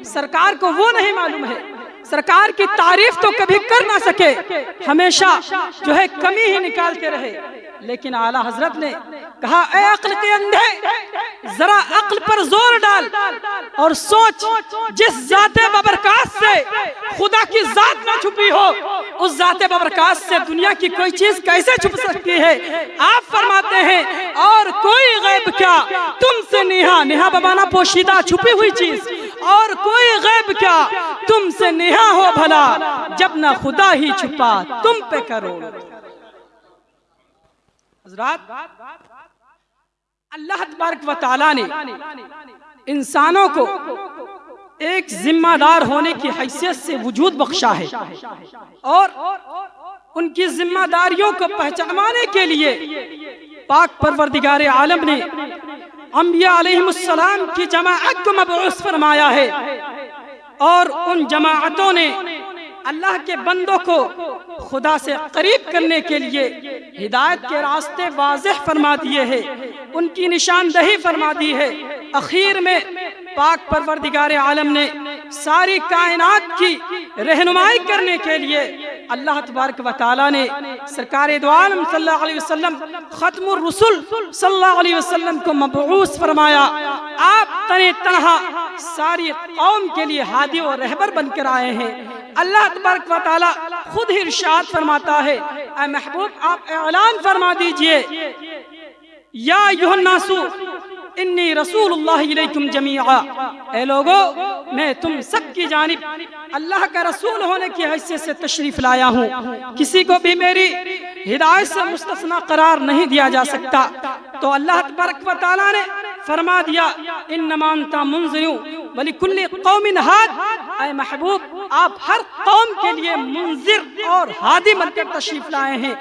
سرکار کو وہ نہیں معلوم ہے، سرکار کی تعریف تو کبھی کر نہ سکے، ہمیشہ جو ہے کمی ہی نکالتے رہے، لیکن اعلیٰ حضرت نے کہا اے عقل کے اندھے، ذرا عقل پر زور ڈال اور سوچ، جس ذات بابرکات سے خدا کی ذات نہ چھپی ہو، اس ذات بابرکات سے دنیا کی کوئی چیز کیسے چھپ سکتی ہے؟ آپ فرماتے ہیں اور کوئی غیب کیا تم سے نیہا، نیہا بمانا پوشیدہ چھپی ہوئی چیز، اور کوئی غیب کیا تم سے نیہا ہو بھلا، جب نہ خدا ہی چھپا تم پہ کرو۔ حضرات، اللہ تبارک و تعالیٰ نے انسانوں کو ایک ذمہ دار ہونے کی حیثیت سے وجود بخشا ہے، اور ان کی ذمہ داریوں کو پہچانوانے کے لیے پاک پروردگار عالم نے انبیاء علیہم السلام کی جماعت کو مبعوث فرمایا ہے، اور ان جماعتوں نے اللہ کے بندوں کو خدا سے قریب کرنے کے لیے ہدایت کے راستے واضح فرما دیے ہیں، ان کی نشاندہی فرما دی ہے۔ اخیر میں پاک پروردگار عالم نے ساری کائنات کی رہنمائی کرنے کے لیے اللہ تبارک و تعالیٰ نے سرکار دو عالم صلی اللہ علیہ وسلم، ختم الرسل صلی اللہ علیہ وسلم کو مبعوث فرمایا۔ آپ تنہا ساری قوم کے لیے ہادی اور رہبر بن کر آئے ہیں۔ اللہ تبارک و تعالیٰ خود ہی ارشاد فرماتا ہے، اے محبوب آپ اعلان فرما دیجئے، یا ایھا الناس انی رسول اللہ الیکم جمیعا، اے لوگو میں تم سب کی جانب اللہ کا رسول ہونے کی حیثیت سے تشریف لایا ہوں، کسی کو بھی میری ہدایت سے مستثنی قرار نہیں دیا جا سکتا۔ تو اللہ تبارک و تعالیٰ نے فرما دیا انما انت منذر ولکل قوم ہاد، اے محبوب آپ ہر قوم کے لیے منذر اور ہادی بن کر تشریف لائے ہیں،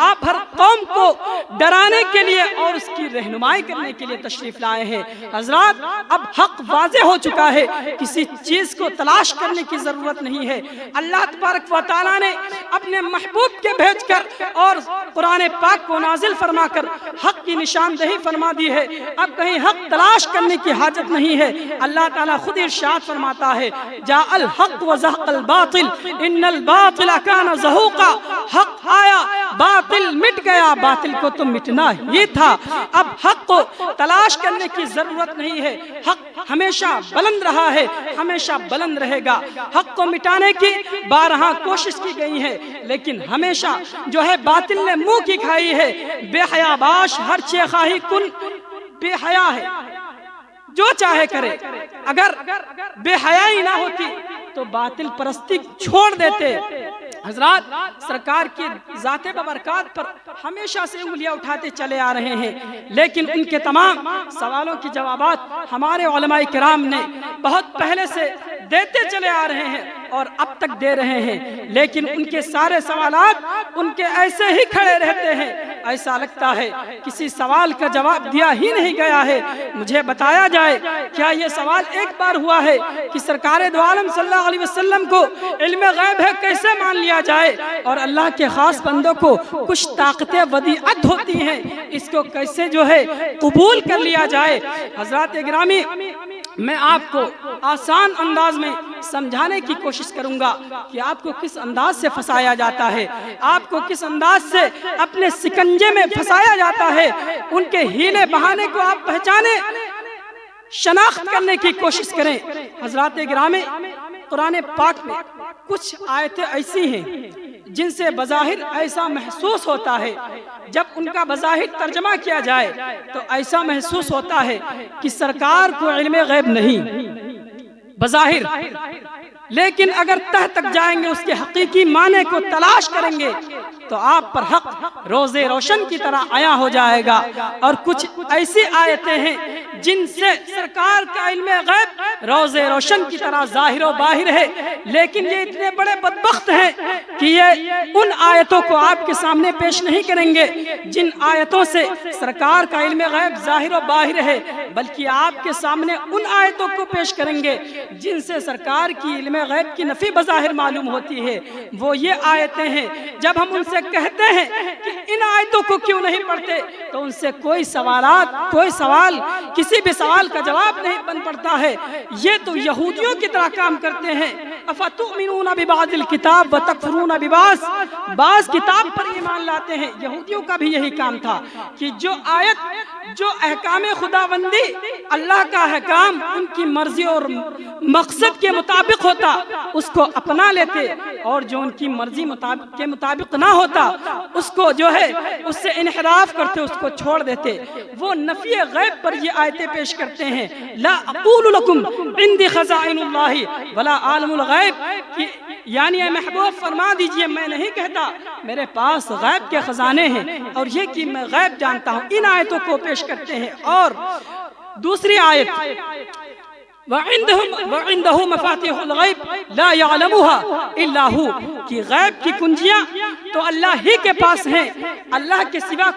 آپ ہر قوم کو ڈرانے کے لیے اور اس کی رہنمائی کرنے کے لیے تشریف لائے ہیں۔ حضرات، اب حق واضح ہو چکا ہے، کسی چیز کو تلاش کرنے کی ضرورت نہیں ہے۔ اللہ تبارک و تعالیٰ نے اپنے محبوب کے بھیج کر اور قرآن پاک کو نازل فرما کر حق کی نشاندہی فرما دی ہے، اب کہیں حق تلاش کرنے کی حاجت نہیں ہے۔ اللہ تعالیٰ خود ارشاد فرماتا ہے، جاء الحق وزهق الباطل ان الباطل كان زهوقا، حق آیا باطل مٹ گیا، باطل کو تو مٹنا ہی تھا۔ اب حق کو تلاش کرنے کی ضرورت نہیں ہے، حق ہمیشہ بلند رہا ہے، ہمیشہ بلند رہے گا۔ حق کو مٹانے کی بارہا کوشش کی گئی ہے، لیکن ہمیشہ جو ہے باطل نے منہ کی کھائی ہے۔ بے حیا باش ہر چے خواہی کن، بے حیا ہے جو چاہے کرے، اگر بے حیائی نہ ہوتی تو باطل پرستی چھوڑ دیتے۔ حضرات، سرکار کی ذات بابرکات پر ہمیشہ سے انگلیاں اٹھاتے چلے آ رہے ہیں، لیکن ان کے تمام سوالوں کی جوابات ہمارے علماء کرام نے بہت پہلے سے دیتے چلے آ رہے ہیں اور اب تک دے رہے ہیں، لیکن ان کے سارے سوالات ان کے ایسے ہی کھڑے رہتے ہیں، ایسا لگتا ہے کسی سوال کا جواب دیا ہی نہیں گیا ہے۔ مجھے بتایا جائے، کیا یہ سوال ایک بار ہوا ہے کہ سرکار دو عالم صلی اللہ علیہ وسلم کو علم غیب ہے کیسے مان لیا جائے، اور اللہ کے خاص بندوں کو کچھ طاقتیں ودیعت ہوتی ہیں، اس کو کیسے جو ہے قبول کر لیا جائے؟ حضرات گرامی، میں آپ کو آسان انداز میں سمجھانے کی کوشش کروں گا کہ آپ کو کس انداز سے پھنسایا جاتا ہے، آپ کو کس انداز سے اپنے سکنجے میں پھنسایا جاتا ہے۔ ان کے ہیلے بہانے کو آپ پہچانے، شناخت کرنے کی کوشش کریں۔ حضرات گرامی، قرآن پاک میں کچھ آیتیں ایسی ہیں جن سے بظاہر ایسا محسوس ہوتا ہے، جب ان کا بظاہر ترجمہ کیا جائے تو ایسا محسوس ہوتا ہے کہ سرکار کو علم غیب نہیں بظاہر، لیکن اگر تہ تک جائیں گے، اس کے حقیقی معنی کو تلاش کریں گے تو آپ پر حق روز روشن کی طرح عیاں ہو جائے گا۔ اور کچھ ایسی آیتیں ہیں جن سے سرکار کا علم غیب روز روشن کی طرح ظاہر و باہر ہے، لیکن یہ اتنے بڑے بدبخت ہیں کہ یہ ان آیتوں کو آپ کے سامنے پیش نہیں کریں گے جن آیتوں سے سرکار کا علم غیب ظاہر و باہر ہے، بلکہ آپ کے سامنے ان آیتوں کو پیش کریں گے جن سے سرکار کی علم غیب کی نفی بظاہر معلوم ہوتی ہے۔ وہ یہ آیتیں ہیں، جب ہم ان سے کہتے ہیں کہ ان آیتوں کو کیوں نہیں پڑھتے تو ان سے کوئی سوال کسی بھی سوال کا جواب نہیں بن پڑتا ہے. یہ تو یہودیوں کی طرح کام کرتے ہیں. افتؤمنون ببعض الکتاب وتکفرون ببعض, بعض کتاب پر ایمان لاتے ہیں. یہودیوں کا بھی یہی کام تھا کہ جو آیت, جو احکام خداوندی, اللہ کا احکام ان کی مرضی اور مقصد کے مطابق ہوتا اس کو اپنا لیتے, اور جو ان کی مرضی کے مطابق نہ ہوتا اس کو جو ہے اس سے انحراف کرتے, اس کو چھوڑ دیتے. وہ نفی غیب پر یہ آیتیں پیش کرتے ہیں. لا اقول لکم عندی خزائن اللہ ولا عالم الغیب, یعنی اے محبوب فرما دیجئے میں نہیں کہتا میرے پاس غیب کے خزانے ہیں اور یہ کہ میں غیب جانتا ہوں. ان آیتوں کو پیش کرتے ہیں. اور دوسری آیت وَعِنْدَهُ مَفَاتِحُ الْغَيْبِ لَا يَعْلَمُهَا إِلَّا هُوَ, کہ غیب کی کنجیاں تو اللہ ہی کے پاس ہیں, اللہ کے سوا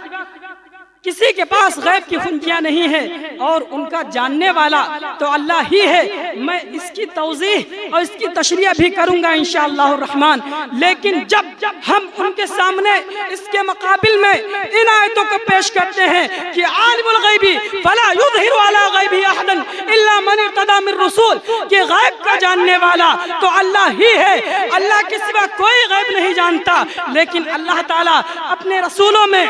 کسی کے پاس غیب کی کنجیاں نہیں ہیں, اور ان کا جاننے والا تو اللہ ہی ہے. میں اس کی توضیح اور اس کی تشریح بھی کروں گا انشاءاللہ الرحمن. لیکن جب ہم ان کے سامنے اس کے مقابل میں ان آیتوں کو پیش کرتے ہیں کہ عالم الغیبی فلا یظہر علی غیبہ احدا الا من ارتضی من رسول, کہ غیب کا جاننے والا تو اللہ ہی ہے, اللہ کے سوا کوئی غیب نہیں جانتا. لیکن اللہ تعالیٰ اپنے رسولوں میں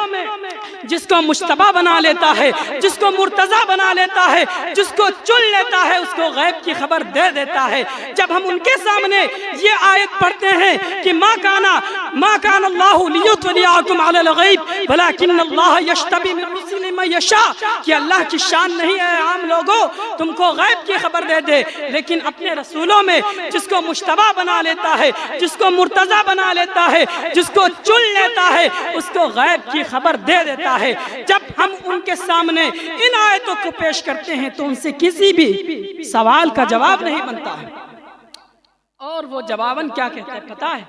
جس کو مجتبی بنا لیتا ہے, جس کو مرتضی بنا لیتا ہے, جس کو چن لیتا ہے, اس کو غیب کی خبر دے دیتا ہے. جب ہم ان کے سامنے یہ آیت پڑھتے ہیں کہ ما کان اللہ لیطلعکم علی الغیب ولکن اللہ یجتبی من رسلہ من یشاء, کہ اللہ کی شان نہیں ہے عام لوگوں تم کو غیب کی خبر دے دے, لیکن اپنے رسولوں میں جس کو مجتبی بنا لیتا ہے, جس کو مرتضی بنا لیتا ہے, جس کو چن لیتا ہے, اس کو غیب کی خبر دے دیتا ہے. جب ہم ان کے سامنے ان آیتوں کو پیش کرتے ہیں تو ان سے کسی بھی سوال کا جواب نہیں بنتا ہے. اور وہ جواباً کیا کہتے ہیں پتہ ہے؟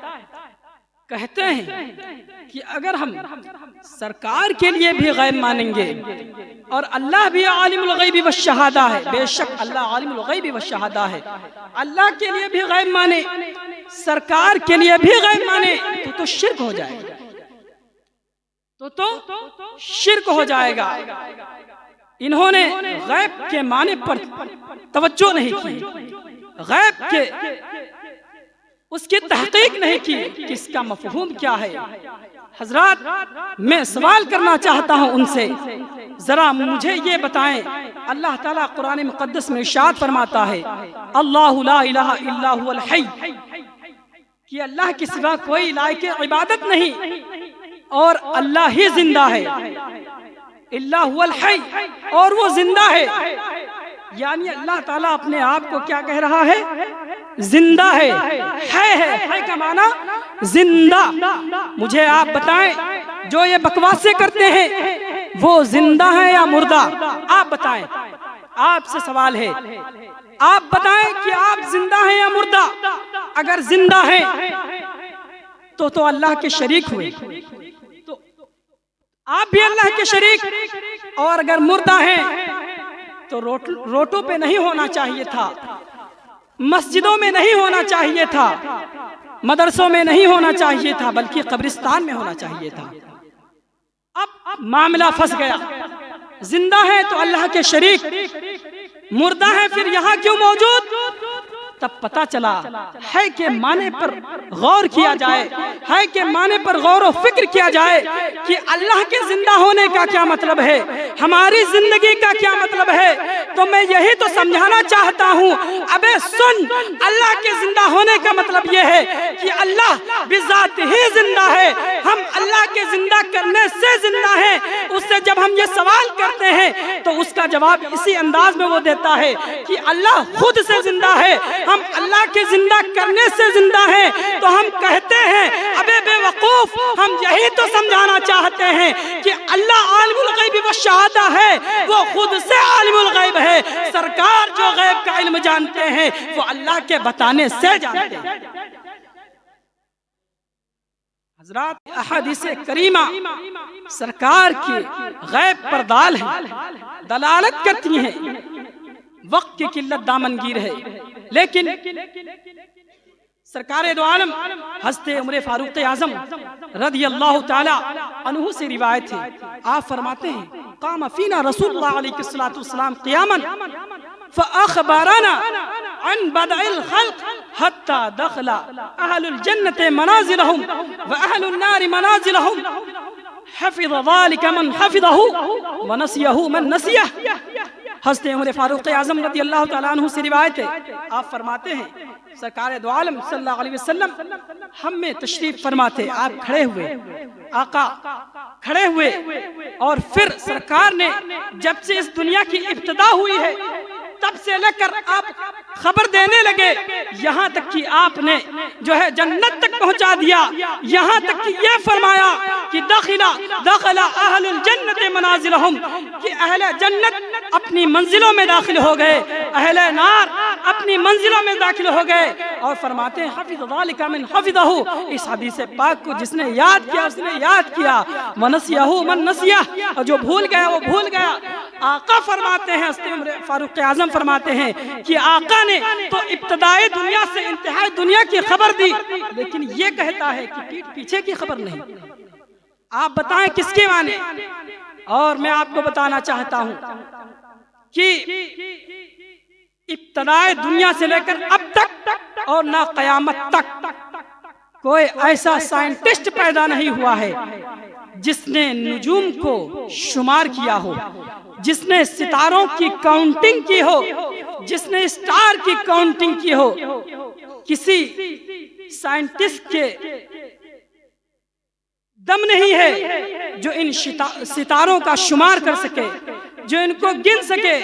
کہتے ہیں کہ اگر ہم سرکار کے لیے بھی غیب مانیں گے, اور اللہ بھی عالم الغیب والشہادہ ہے, بے شک اللہ عالم الغیب والشہادہ ہے, اللہ کے لیے بھی غیب مانے, سرکار کے لیے بھی غیب مانے تو شرک ہو جائے گا, تو شرک ہو جائے گا. انہوں نے غیب کے معنی پر توجہ نہیں کی, غیب کے اس کی تحقیق نہیں کی کہ اس کا مفہوم کیا ہے. حضرات میں سوال کرنا چاہتا ہوں ان سے, ذرا مجھے یہ بتائیں, اللہ تعالیٰ قرآن مقدس میں ارشاد فرماتا ہے اللہ لا الہ الا هو الحی, کہ اللہ کے سوا کوئی لائق عبادت نہیں اور اللہ ہی زندہ ہے. اللہ هو الحی, اور وہ زندہ ہے, یعنی اللہ تعالیٰ اپنے آپ کو کیا کہہ رہا ہے؟ زندہ ہے. ہے کا معنی زندہ. مجھے آپ بتائیں جو یہ بکواسے کرتے ہیں وہ زندہ ہے یا مردہ؟ آپ بتائیں, آپ سے سوال ہے, آپ بتائیں کہ آپ زندہ ہیں یا مردہ؟ اگر زندہ ہیں تو اللہ کے شریک ہوئے, آپ بھی اللہ کے شریک, اور اگر مردہ ہیں تو روٹوں پہ نہیں ہونا چاہیے تھا, مسجدوں میں نہیں ہونا چاہیے تھا, مدرسوں میں نہیں ہونا چاہیے تھا, بلکہ قبرستان میں ہونا چاہیے تھا. اب معاملہ پھنس گیا, زندہ ہے تو اللہ کے شریک, مردہ ہے پھر یہاں کیوں موجود؟ تب پتہ چلا ہے کہ معنی پر غور کیا جائے, ہے کہ معنی پر غور و فکر کیا جائے کہ اللہ کے زندہ ہونے کا کیا مطلب ہے, ہماری زندگی کا کیا مطلب ہے. تو میں یہی تو سمجھانا چاہتا ہوں, ابے سن, اللہ کے زندہ ہونے کا مطلب یہ ہے کہ اللہ بذات ہی زندہ ہے, ہم اللہ کے زندہ کرنے سے زندہ ہیں. اس سے جب ہم یہ سوال کرتے ہیں تو اس کا جواب اسی انداز میں وہ دیتا ہے کہ اللہ خود سے زندہ ہے, ہم اللہ کے زندہ کرنے سے زندہ ہیں. تو ہم کہتے ہیں ابے بے وقوف, ہم یہی تو سمجھانا چاہتے ہیں کہ اللہ عالم الغیب والشہادہ ہے, وہ خود سے عالم الغیب ہے. سرکار جو غیب کا علم جانتے ہیں وہ اللہ کے بتانے سے جانتے ہیں. حضرات احادیث کریمہ سرکار کی غیب پر دال ہے, دلالت کرتی ہیں. وقت کی قلت دامنگیر ہے, لیکن سرکار دو عالم حضرت عمر فاروق اعظم رضی اللہ تعالی عنہ سے روایت ہے, آپ فرماتے ہیں قام فينا رسول الله عليه الصلاة والسلام قياما فأخبرنا عن بدء الخلق حتى دخل أهل الجنة منازلهم وأهل النار منازلهم حفظ ذلك من حفظه ونسيه من نسيه. حضرت عمر فاروق اعظم رضی اللہ تعالیٰ عنہ سے روایت ہے، آپ فرماتے ہیں سرکار دو عالم صلی اللہ علیہ وسلم ہم میں تشریف فرماتے، آپ کھڑے ہوئے، آقا کھڑے ہوئے، اور پھر سرکار نے جب سے اس دنیا کی ابتدا ہوئی ہے تب سے لے کر آپ خبر دینے لگے، یہاں تک کہ آپ نے جو ہے جنت تک پہنچا دیا، یہاں تک کہ یہ فرمایا کہ دخل اہل الجنت منازلہم، کہ اہل جنت اپنی منزلوں میں داخل ہو گئے، اہل نار اپنی منزلوں میں داخل ہو گئے. اور فرماتے ہیں حفظ ذالک من حفظہ، اس حدیث پاک کو جس نے یاد کیا اس نے یاد کیا، ونسیہ من نسیہ، اور جو بھول گیا وہ بھول گیا. آقا فرماتے ہیں، حضرت عمر فاروق اعظم فرماتے ہیں کہ آقا نے تو ابتدائی دنیا سے انتہائی دنیا کی خبر دی، لیکن یہ کہتا ہے کہ پیٹھ پیچھے کی خبر نہیں. آپ بتائیں کس کے معنی؟ اور میں آپ کو بتانا چاہتا ہوں کہ ابتدائی دنیا سے لے کر اب تک اور نہ قیامت تک کوئی ایسا سائنٹسٹ پیدا نہیں ہوا ہے جس نے نجوم کو شمار کیا ہو، جس نے ستاروں کی کاؤنٹنگ کی ہو، جس نے اسٹار کی کاؤنٹنگ کی ہو. کسی سائنٹسٹ کے دم نہیں ہے جو ان ستاروں کا شمار کر سکے، جو ان کو گن سکے.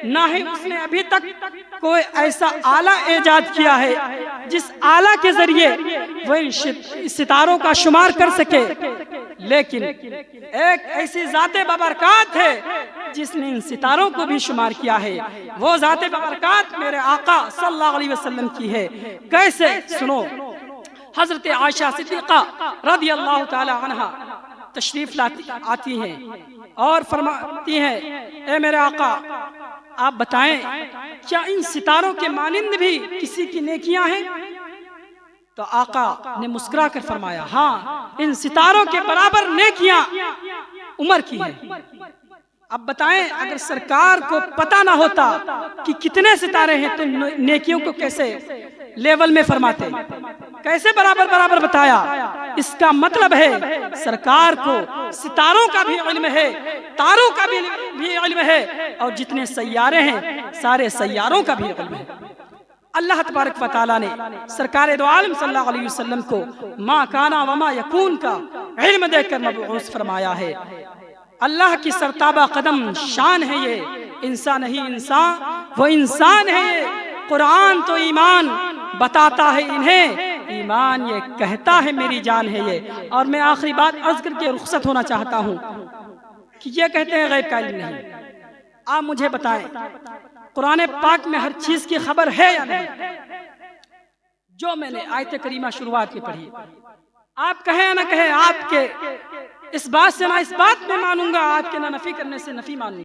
نہ ہی اس نے ابھی تک کوئی ایسا آلہ ایجاد کیا ہے جس آلہ کے ذریعے وہ ان ستاروں کا شمار کر سکے. لیکن ایک ایسی ذات بابرکات ہے جس نے ان ستاروں کو بھی شمار کیا ہے، وہ ذات بابرکات میرے آقا صلی اللہ علیہ وسلم کی ہے. کیسے؟ سنو. حضرت عائشہ صدیقہ رضی اللہ تعالی عنہا تشریف آتی ہیں اور فرماتی ہیں اے میرے آقا آپ بتائیں کیا ان ستاروں کے مانند بھی کسی کی نیکیاں ہیں؟ تو آقا نے مسکرا کر فرمایا ہاں، ان ستاروں کے برابر نیکیاں عمر کی ہیں. اب بتائیں اگر سرکار کو پتہ نہ ہوتا کہ کتنے ستارے ہیں تو نیکیوں کو کیسے لیول میں فرماتے، کیسے برابر بتایا؟ اس کا مطلب ہے سرکار کو ستاروں کا بھی علم ہے، تاروں کا بھی علم ہے، اور جتنے سیارے ہیں سارے سیاروں کا بھی علم ہے. اللہ تبارک و تعالیٰ نے سرکار دو عالم صلی اللہ علیہ وسلم کو ما کانا وما یکون کا علم دے کر مبعوث فرمایا ہے. اللہ کی سرتابہ قدم شان ہے یہ، انسان نہیں انسان، وہ انسان ہے یہ. قرآن تو ایمان بتاتا ہے انہیں، ایمان یہ کہتا ہے میری جان ہے یہ. اور میں آخری بات عرض کر کے رخصت ہونا چاہتا ہوں کہ یہ کہتے ہیں غیب کا علم نہیں. آپ مجھے بتائیں قرآن پاک میں ہر چیز کی خبر ہے یا نہیں؟ جو میں نے آیت کریمہ شروعات میں پڑھی، آپ کہیں نہ کہیں، آپ کے اس بات سے نہ اس بات میں مانوں گا، آپ کے نہ نفی کرنے سے نفی مانوں گا.